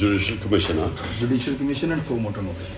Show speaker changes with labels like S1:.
S1: Judicial Commission, huh?
S2: Judicial Commission and so motor notice.